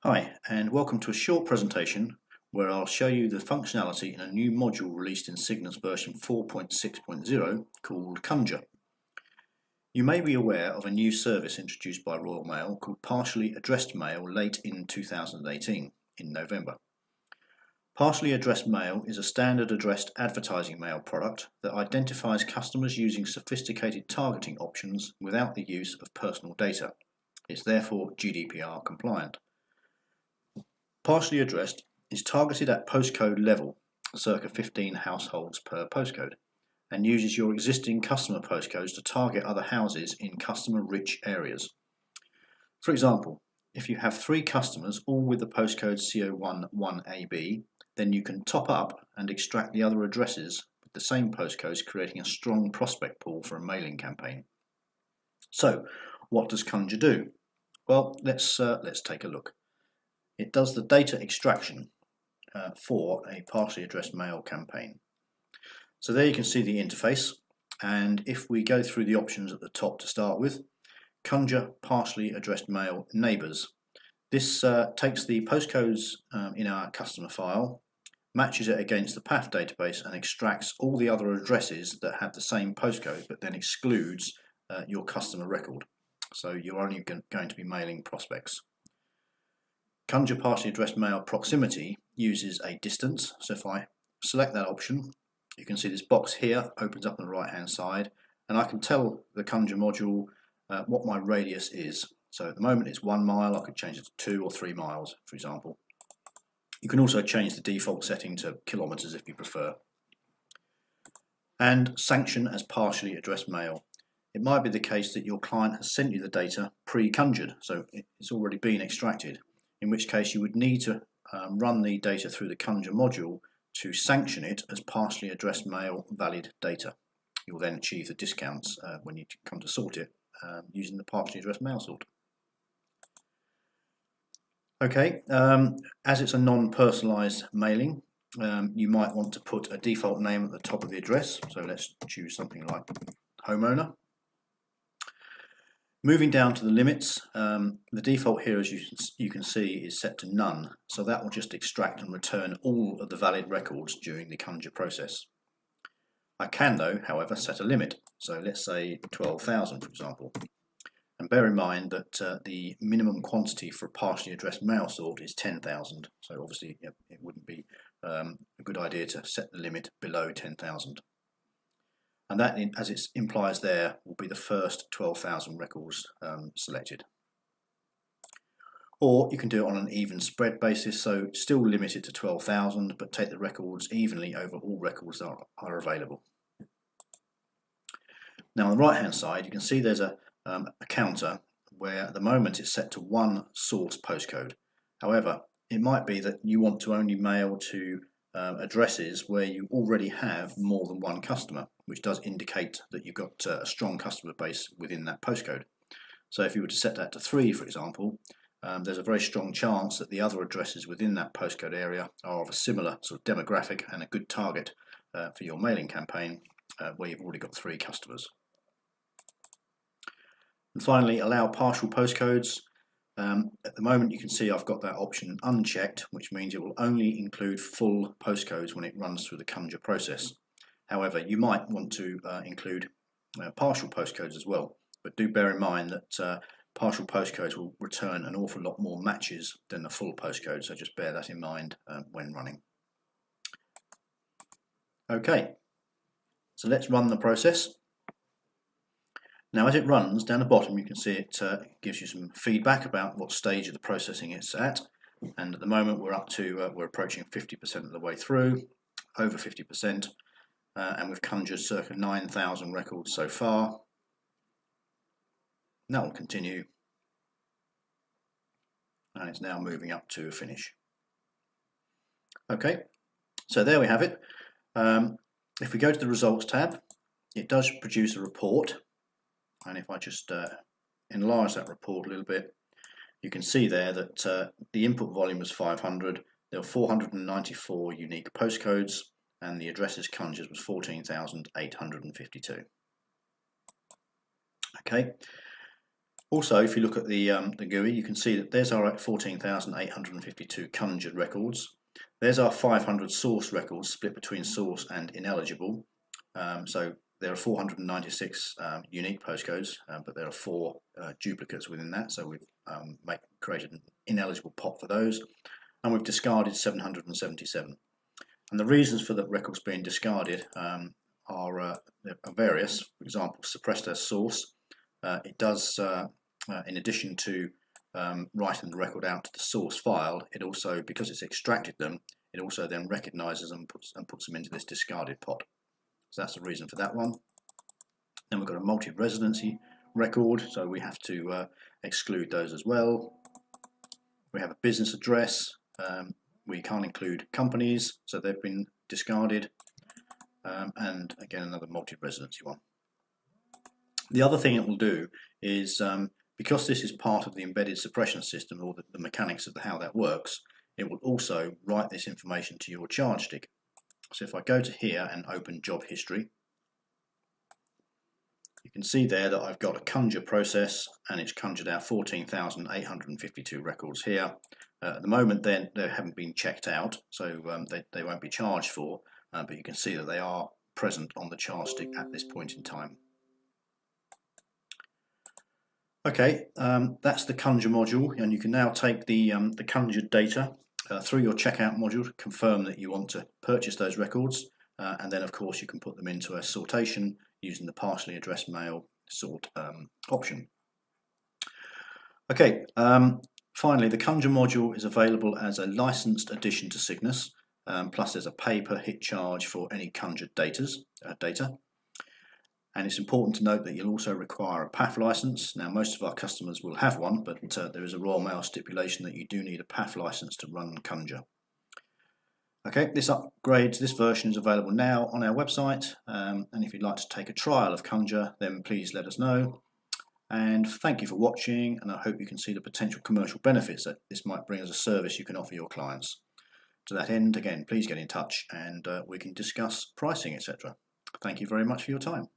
Hi, and welcome to a short presentation where I'll show you the functionality in a new module released in Cygnus version 4.6.0 called Conjure. You may be aware of a new service introduced by Royal Mail called Partially Addressed Mail late in 2018, in November. Partially Addressed Mail is a standard addressed advertising mail product that identifies customers using sophisticated targeting options without the use of personal data. It's therefore GDPR compliant. Partially addressed is targeted at postcode level, circa 15 households per postcode, and uses your existing customer postcodes to target other houses in customer-rich areas. For example, if you have 3 customers, all with the postcode CO11AB, then you can top up and extract the other addresses with the same postcodes, creating a strong prospect pool for a mailing campaign. So, what does Conjure do? Well, let's take a look. It does the data extraction for a partially addressed mail campaign. So there you can see the interface, and if we go through the options at the top to start with, Conjure partially addressed mail neighbours. This takes the postcodes in our customer file, matches it against the PATH database and extracts all the other addresses that have the same postcode, but then excludes your customer record. So you're only going to be mailing prospects. Conjure partially addressed mail proximity uses a distance, so if I select that option, you can see this box here opens up on the right hand side, and I can tell the Conjure module what my radius is. So at the moment it's 1 mile, I could change it to 2 or 3 miles, for example. You can also change the default setting to kilometres if you prefer. And sanction as partially addressed mail. It might be the case that your client has sent you the data pre-conjured, so it's already been extracted, in which case you would need to run the data through the Conjure module to sanction it as partially addressed mail valid data. You'll then achieve the discounts when you come to sort it using the partially addressed mail sort. Okay, as it's a non-personalised mailing, you might want to put a default name at the top of the address, so let's choose something like homeowner. Moving down to the limits, the default here, as you can see, is set to none, so that will just extract and return all of the valid records during the Conjure process. I can, though, however, set a limit, so let's say 12,000, for example. And bear in mind that the minimum quantity for a partially addressed mail sort is 10,000, so obviously it wouldn't be a good idea to set the limit below 10,000. And that, as it implies there, will be the first 12,000 records selected. Or you can do it on an even spread basis, so still limit it to 12,000, but take the records evenly over all records that are available. Now on the right hand side, you can see there's a counter where at the moment it's set to 1 source postcode. However, it might be that you want to only mail to addresses where you already have more than 1 customer, which does indicate that you've got a strong customer base within that postcode. So if you were to set that to 3, for example, there's a very strong chance that the other addresses within that postcode area are of a similar sort of demographic and a good target for your mailing campaign where you've already got 3 customers. And finally, allow partial postcodes. At the moment you can see I've got that option unchecked, which means it will only include full postcodes when it runs through the Conjure process. However, you might want to include partial postcodes as well, but do bear in mind that partial postcodes will return an awful lot more matches than the full postcode, so just bear that in mind when running. Okay, so let's run the process. Now as it runs, down the bottom you can see it gives you some feedback about what stage of the processing it's at, and at the moment we're up to, we're approaching 50% of the way through, over 50%, and we've conjured circa 9,000 records so far. That will continue, and it's now moving up to a finish. Okay, so there we have it. If we go to the results tab, it does produce a report. And if I just enlarge that report a little bit, you can see there that the input volume was 500, there were 494 unique postcodes, and the addresses conjured was 14,852. Okay, Also, if you look at the GUI, you can see that there's our 14,852 conjured records. There's our 500 source records split between source and ineligible. So there are 496 unique postcodes, but there are 4 duplicates within that. So we've created an ineligible pot for those, and we've discarded 777. And the reasons for the records being discarded are various. For example, suppressed as source. It does, in addition to writing the record out to the source file, it also, because it's extracted them, it also then recognises and puts them into this discarded pot. So that's the reason for that one. Then we've got a multi-residency record, so we have to exclude those as well. We have a business address. We can't include companies, so they've been discarded. And again, another multi-residency one. The other thing it will do is, because this is part of the embedded suppression system, or the mechanics of how that works, it will also write this information to your charge stick. So if I go to here and open job history, you can see there that I've got a Conjure process, and it's conjured our 14,852 records here. At the moment then they haven't been checked out, so they won't be charged for, but you can see that they are present on the charge stick at this point in time. Okay, that's the Conjure module, and you can now take the conjured data through your checkout module to confirm that you want to purchase those records, and then of course you can put them into a sortation using the partially addressed mail sort option. Okay, finally, the Conjure module is available as a licensed addition to Cygnus, plus there's a pay per hit charge for any conjured data. And it's important to note that you'll also require a PAF license. Now, most of our customers will have one, but there is a Royal Mail stipulation that you do need a PAF license to run Conjure. Okay, this version is available now on our website, and if you'd like to take a trial of Conjure, then please let us know. And thank you for watching, and I hope you can see the potential commercial benefits that this might bring as a service you can offer your clients. To that end, again, please get in touch and we can discuss pricing, etc. Thank you very much for your time.